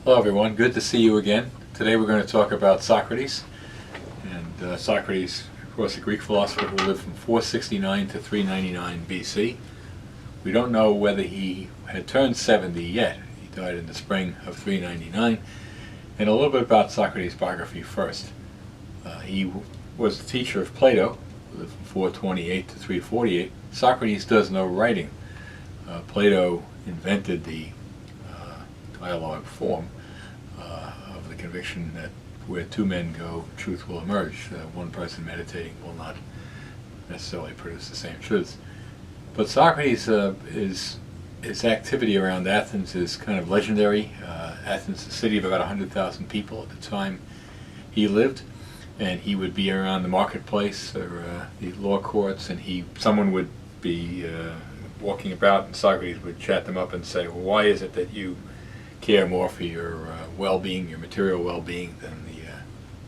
Hello everyone, good to see you again. Today we're going to talk about Socrates. And Socrates, of course, a Greek philosopher who lived from 469 to 399 BC. We don't know whether he had turned 70 yet. He died in the spring of 399. And a little bit about Socrates' biography first. He was the teacher of Plato, who lived from 428 to 348. Socrates does no writing. Plato invented the dialogue form of the conviction that where two men go, truth will emerge. One person meditating will not necessarily produce the same truths. But Socrates, his activity around Athens is kind of legendary. Athens is a city of about 100,000 people at the time he lived, and he would be around the marketplace or the law courts, and someone would be walking about, and Socrates would chat them up and say, well, why is it that you care more for your well-being, your material well-being, than the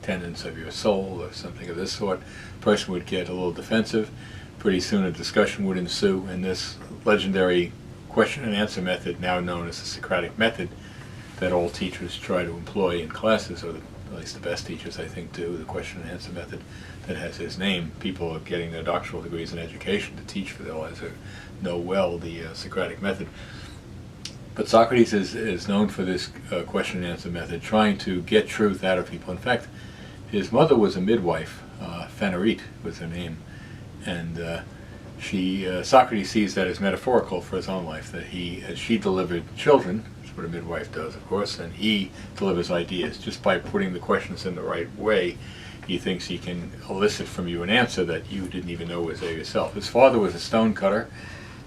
tenets of your soul, or something of this sort? The person would get a little defensive. Pretty soon a discussion would ensue, and this legendary question and answer method, now known as the Socratic method, that all teachers try to employ in classes, or at least the best teachers I think do, the question and answer method that has his name. People are getting their doctoral degrees in education to teach for their lives or know well the Socratic method. But Socrates is known for this question and answer method, trying to get truth out of people. In fact, his mother was a midwife, Phanerit was her name, and Socrates sees that as metaphorical for his own life, that as she delivered children, that's what a midwife does, of course, and he delivers ideas. Just by putting the questions in the right way, he thinks he can elicit from you an answer that you didn't even know was there yourself. His father was a stone cutter,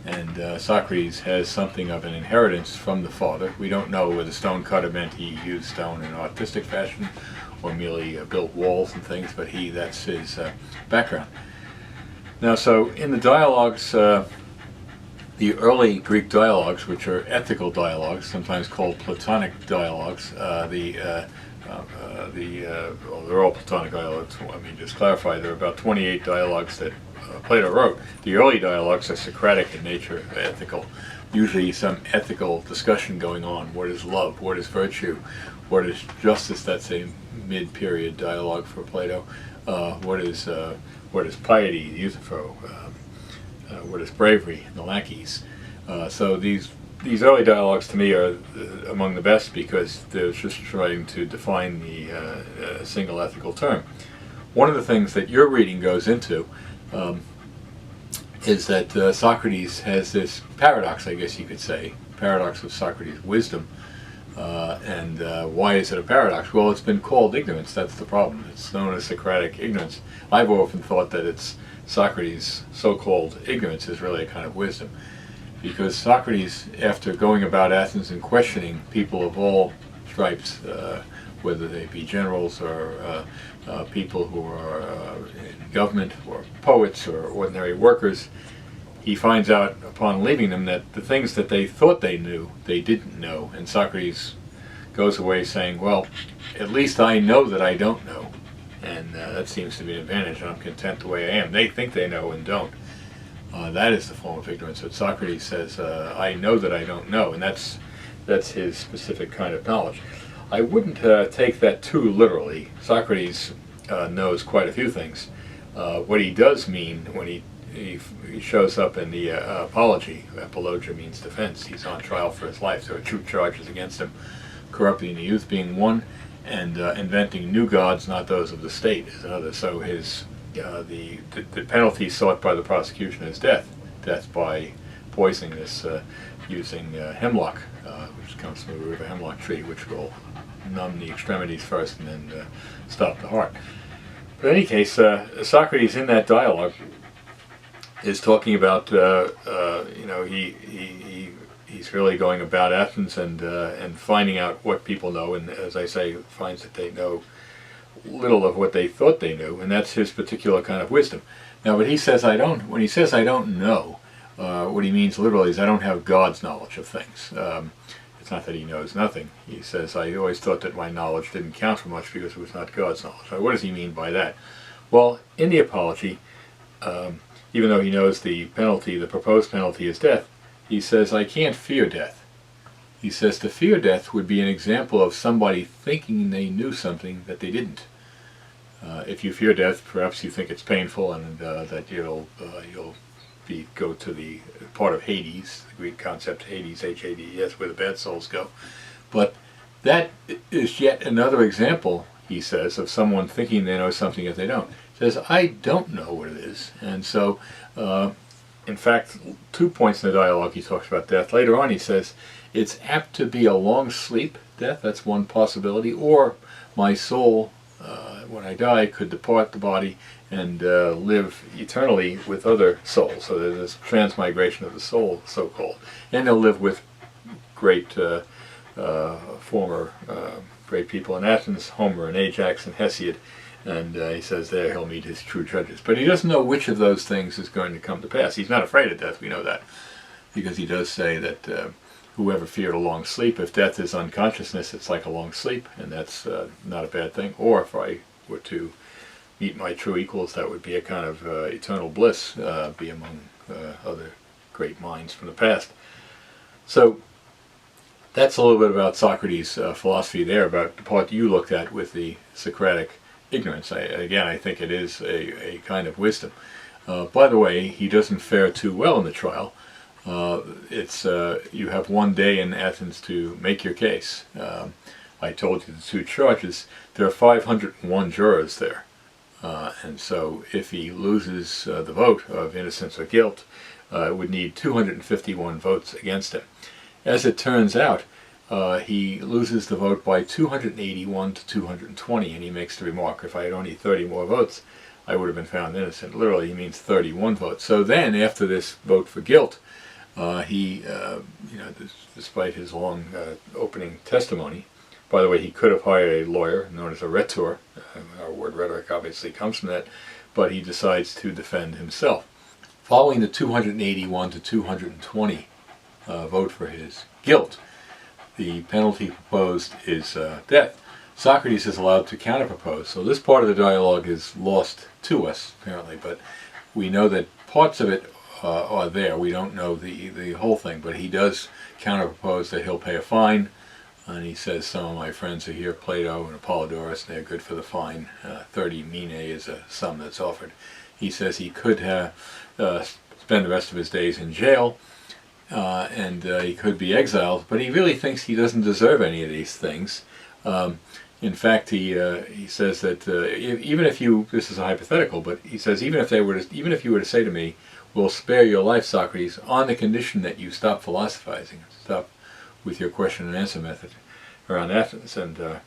and Socrates has something of an inheritance from the father. We don't know whether stone cutter meant he used stone in an artistic fashion or merely built walls and things, but that's his background. Now, so in the dialogues, the early Greek dialogues, which are ethical dialogues, sometimes called Platonic dialogues, they're all Platonic dialogues. Let me just clarify, there are about 28 dialogues that Plato wrote. The early dialogues are Socratic in nature, ethical. Usually some ethical discussion going on. What is love? What is virtue? What is justice? That's a mid-period dialogue for Plato. What is piety? The Euthyphro. What is bravery? The Laches. So these early dialogues to me are among the best because they're just trying to define the single ethical term. One of the things that your reading goes into is that Socrates has this paradox, I guess you could say, paradox of Socrates' wisdom. And why is it a paradox? Well, it's been called ignorance. That's the problem. It's known as Socratic ignorance. I've often thought that it's Socrates' so-called ignorance is really a kind of wisdom. Because Socrates, after going about Athens and questioning people of all stripes, whether they be generals or people who are in government or poets or ordinary workers, he finds out upon leaving them that the things that they thought they knew, they didn't know. And Socrates goes away saying, well, at least I know that I don't know. And that seems to be an advantage. I'm content the way I am. They think they know and don't. That is the form of ignorance. But Socrates says, I know that I don't know. And that's his specific kind of knowledge. I wouldn't take that too literally. Socrates knows quite a few things. What he does mean when he shows up in the apology, apologia means defense, he's on trial for his life, there are true charges against him, corrupting the youth being one, and inventing new gods, not those of the state, is another. So the penalty sought by the prosecution is death by poisoning this using hemlock, which comes from the root of a hemlock tree, which will numb the extremities first and then stop the heart. But in any case, Socrates in that dialogue is talking about he's really going about Athens and finding out what people know, and as I say, finds that they know little of what they thought they knew, and that's his particular kind of wisdom. Now, when he says I don't know, what he means literally is I don't have God's knowledge of things. It's not that he knows nothing. He says, I always thought that my knowledge didn't count for much because it was not God's knowledge. Now, what does he mean by that? Well, in the apology, even though he knows the penalty, the proposed penalty is death, he says, I can't fear death. He says to fear death would be an example of somebody thinking they knew something that they didn't. If you fear death, perhaps you think it's painful and that you'll go to the part of Hades, the Greek concept Hades, Hades, where the bad souls go. But that is yet another example, he says, of someone thinking they know something that they don't. He says, I don't know what it is. And so, in fact, 2 points in the dialogue he talks about death. Later on he says, it's apt to be a long sleep, death, that's one possibility, or my soul, when I die, could depart the body and live eternally with other souls. So there's this transmigration of the soul, so-called. And they'll live with great former great people in Athens, Homer and Ajax and Hesiod, and he says there he'll meet his true judges. But he doesn't know which of those things is going to come to pass. He's not afraid of death, we know that, because he does say that whoever feared a long sleep, if death is unconsciousness, it's like a long sleep, and that's not a bad thing. Or if I were to meet my true equals, that would be a kind of eternal bliss, be among other great minds from the past. So that's a little bit about Socrates' philosophy there, about the part you looked at with the Socratic ignorance. Again, I think it is a kind of wisdom. By the way, he doesn't fare too well in the trial. You have 1 day in Athens to make your case. I told you the 2 charges. There are 501 jurors there. And so if he loses the vote of innocence or guilt, it would need 251 votes against him. As it turns out, he loses the vote by 281 to 220, and he makes the remark, if I had only 30 more votes, I would have been found innocent. Literally, he means 31 votes. So then, after this vote for guilt, despite his long opening testimony, by the way, he could have hired a lawyer known as a rhetor. Our word rhetoric obviously comes from that, but he decides to defend himself. Following the 281 to 220 vote for his guilt, the penalty proposed is death. Socrates is allowed to counterpropose. So this part of the dialogue is lost to us, apparently, but we know that parts of it are there. We don't know the whole thing, but he does counterpropose that he'll pay a fine, and he says, some of my friends are here, Plato and Apollodorus, and they're good for the fine. 30 minae is a sum that's offered. He says he could spend the rest of his days in jail, and he could be exiled, but he really thinks he doesn't deserve any of these things. In fact, he says that even if you, this is a hypothetical, but he says even if you were to say to me, we'll spare your life, Socrates, on the condition that you stop philosophizing, stop with your question and answer method around Athens and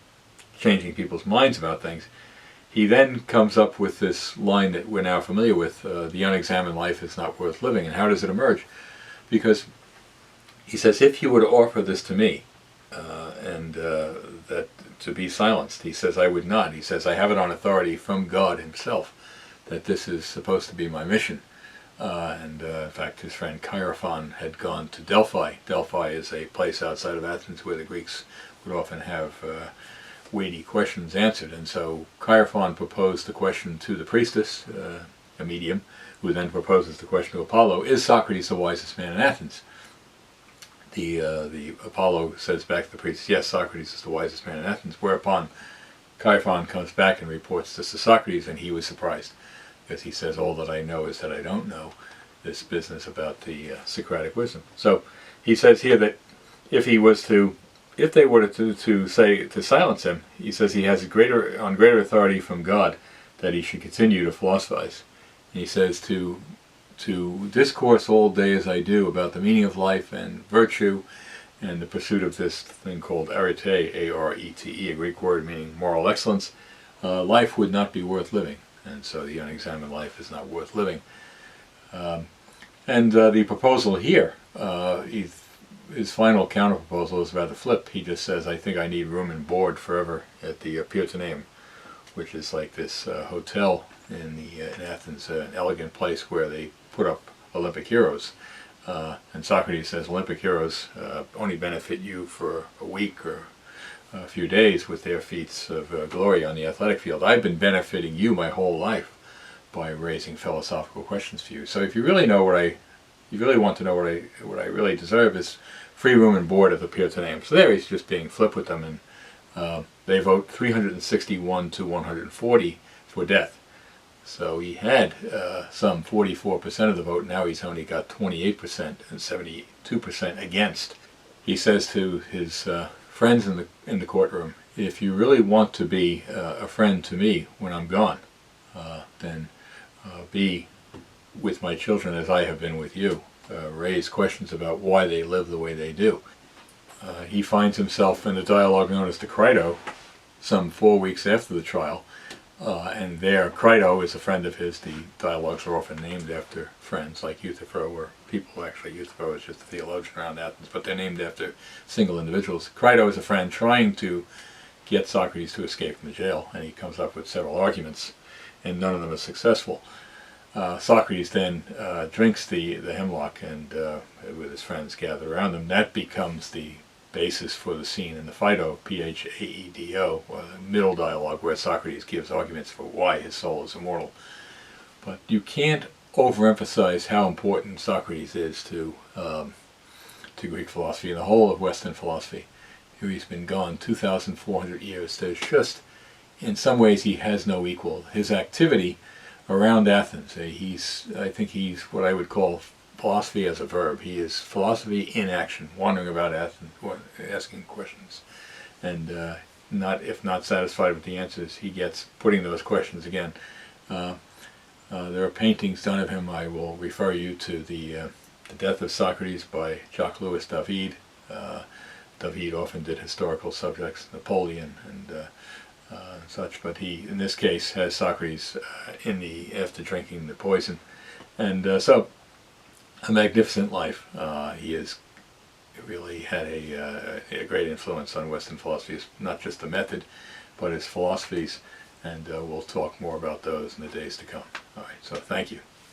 changing people's minds about things. He then comes up with this line that we're now familiar with, the unexamined life is not worth living. And how does it emerge? Because he says, if you were to offer this to me, and that to be silenced, he says, I would not. He says, I have it on authority from God himself, that this is supposed to be my mission. In fact, his friend Chaerephon had gone to Delphi. Delphi is a place outside of Athens where the Greeks would often have weighty questions answered. And so Chaerephon proposed the question to the priestess, a medium, who then proposes the question to Apollo, is Socrates the wisest man in Athens? The Apollo says back to the priestess, yes, Socrates is the wisest man in Athens, whereupon Chaerephon comes back and reports this to Socrates, and he was surprised, because he says, all that I know is that I don't know, this business about the Socratic wisdom. So he says here that if they were to silence him, he says he has greater authority from God that he should continue to philosophize. And he says to discourse all day as I do about the meaning of life and virtue and the pursuit of this thing called arete, A-R-E-T-E, a Greek word meaning moral excellence, life would not be worth living. And so the unexamined life is not worth living. The proposal here, his final counter-proposal is rather flip. He just says, I think I need room and board forever at the Pyrtaneum, which is like this hotel in Athens, an elegant place where they put up Olympic heroes. And Socrates says Olympic heroes only benefit you for a week or a few days with their feats of glory on the athletic field. I've been benefiting you my whole life by raising philosophical questions for you. So if you really know what I you really want to know what I really deserve is free room and board if appear to name. So there he's just being flip with them, and they vote 361 to 140 for death. So he had some 44% of the vote. Now he's only got 28% and 72% against. He says to his friends in the courtroom, if you really want to be a friend to me when I'm gone, then be with my children as I have been with you. Raise questions about why they live the way they do. He finds himself in a dialogue known as the Crito some 4 weeks after the trial, and there Crito is a friend of his. The dialogues are often named after friends like Euthyphro, or people actually, Euthyphro is just a theologian around Athens, but they're named after single individuals. Crito is a friend trying to get Socrates to escape from the jail, and he comes up with several arguments, and none of them are successful. Socrates then drinks the hemlock, and with his friends gathered around him. That becomes the basis for the scene in the Phaedo, Phaedo, the middle dialogue, where Socrates gives arguments for why his soul is immortal. But you can't overemphasize how important Socrates is to Greek philosophy and the whole of Western philosophy. Here he's been gone 2,400 years. There's just, in some ways, he has no equal. His activity around Athens, I think he's what I would call philosophy as a verb. He is philosophy in action, wandering about Athens, asking questions, and if not satisfied with the answers, he gets putting those questions again. There are paintings done of him. I will refer you to the Death of Socrates by Jacques-Louis David. David often did historical subjects, Napoleon and such, but he, in this case, has Socrates after drinking the poison, and so a magnificent life. He has really had a great influence on Western philosophies, not just the method, but his philosophies, and we'll talk more about those in the days to come. All right, so thank you.